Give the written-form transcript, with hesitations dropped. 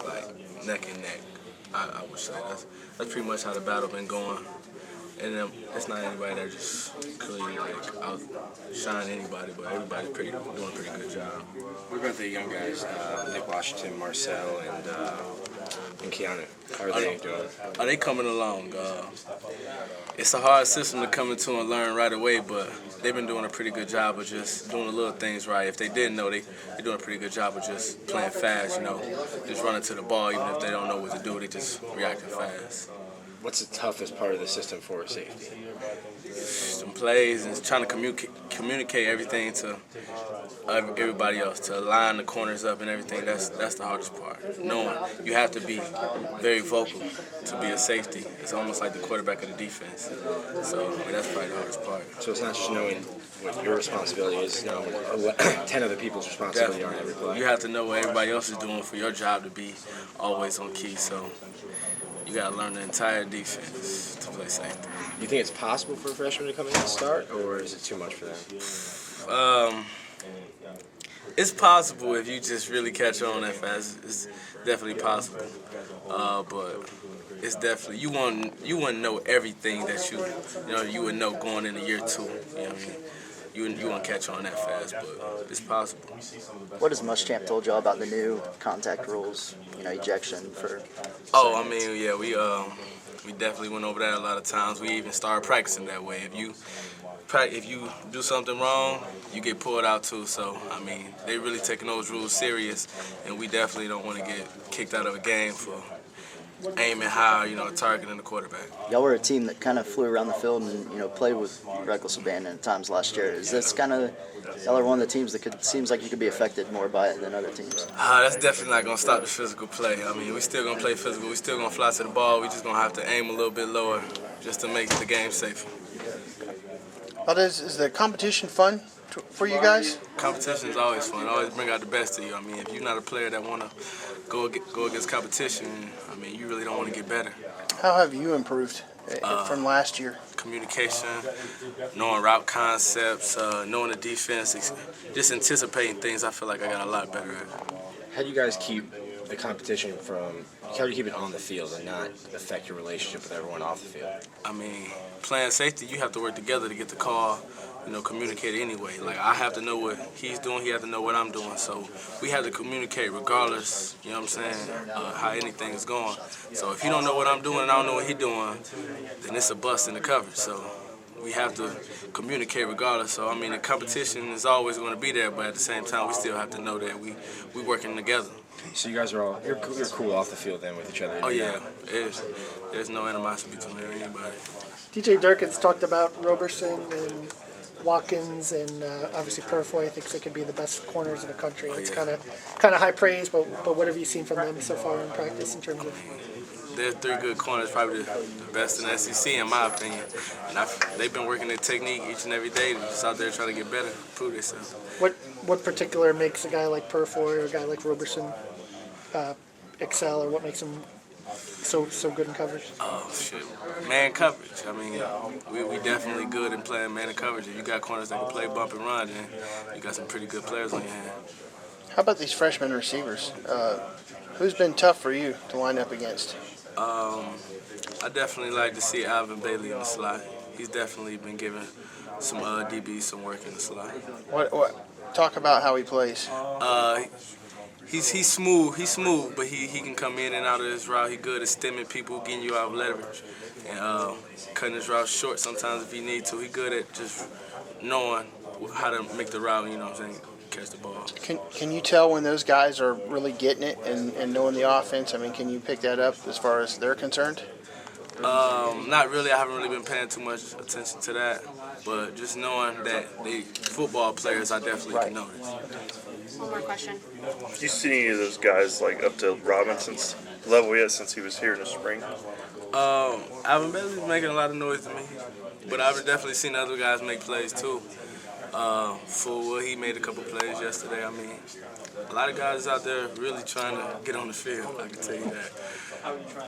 like neck and neck. I would say that's pretty much how the battle been going. And it's not anybody that just clearly like outshine anybody, but everybody's doing a pretty good job. What about the young guys, Nick Washington, Marcel, and Keanu? How are they doing? Are they coming along? It's a hard system to come into and learn right away, but they've been doing a pretty good job of just doing the little things right. If they didn't know, they're doing a pretty good job of just playing fast, just running to the ball, even if they don't know what to do, they just reacting fast. What's the toughest part of the system for safety? Some plays and trying to communicate everything to everybody else, to line the corners up and everything. That's the hardest part. Knowing you have to be very vocal to be a safety. It's almost like the quarterback of the defense. So that's probably the hardest part. So it's not just knowing what your responsibility is, knowing what 10 other people's responsibility are on every play. You have to know what everybody else is doing for your job to be always on key. So you got to learn the entire defense to play safety. You think it's possible for a freshman to come in and start, or is it too much for them? It's possible if you just really catch on that fast. It's definitely possible, but it's definitely you wouldn't know everything that you would know going into year 2. You know what I mean? You won't catch on that fast, but it's possible. What has Muschamp told y'all about the new contact rules, ejection for? Oh, I mean, yeah, we definitely went over that a lot of times. We even started practicing that way. If you do something wrong, you get pulled out too. So, I mean, they really taking those rules serious, and we definitely don't want to get kicked out of a game for aiming high, targeting the quarterback. Y'all were a team that kind of flew around the field and, played with reckless abandon at times last year. Is this kind of, y'all are one of the teams that seems like you could be affected more by it than other teams? That's definitely not going to stop the physical play. I mean, we still going to play physical. We still going to fly to the ball. We just going to have to aim a little bit lower just to make the game safer. Valdez, is the competition fun for you guys? Competition is always fun. Always bring out the best of you. I mean, if you're not a player that want to go against competition, I mean, you really don't want to get better. How have you improved from last year? Communication, knowing route concepts, knowing the defense, just anticipating things. I feel like I got a lot better at. How do you guys keep the competition how do you keep it on the field and not affect your relationship with everyone off the field? I mean, playing safety, you have to work together to get the call, communicate anyway. Like, I have to know what he's doing, he has to know what I'm doing. So we have to communicate regardless, you know what I'm saying, how anything is going. So if you don't know what I'm doing and I don't know what he's doing, then it's a bust in the coverage. So we have to communicate regardless. So, I mean, the competition is always going to be there, but at the same time, we still have to know that we working together. So you guys are you're cool off the field then with each other? Oh, yeah. There's no animosity between anybody. DJ Durkin's talked about Roberson and Watkins and obviously Purfoy. I think they could be the best corners in the country. It's kind of high praise, but what have you seen from them so far in practice in terms of? They're 3 good corners, probably the best in the SEC in my opinion. And they've been working their technique each and every day, just out there trying to get better, prove themselves. What particular makes a guy like Purfoy or a guy like Roberson excel, or what makes them so good in coverage? Oh, shit. Man coverage. I mean, we definitely good in playing man coverage. If you got corners that can play bump and run, then you got some pretty good players on your hand. How about these freshman receivers? Who's been tough for you to line up against? I definitely like to see Alvin Bailey in the slot. He's definitely been giving some DBs some work in the slot. What? Talk about how he plays. He's smooth. He's smooth, but he can come in and out of his route. He's good at stemming people, getting you out of leverage, and cutting his route short sometimes if he need to. He's good at just knowing how to make the route, you know what I'm saying, catch the ball. Can you tell when those guys are really getting it and knowing the offense? I mean, can you pick that up as far as they're concerned? Not really. I haven't really been paying too much attention to that, but just knowing that they football players, I definitely can notice. One more question. Have you seen any of those guys like up to Robinson's level yet since he was here in the spring? Alvin Bailey's making a lot of noise to me, but I've definitely seen other guys make plays too. Fullwood, he made a couple plays yesterday. I mean, a lot of guys out there really trying to get on the field, I can tell you that.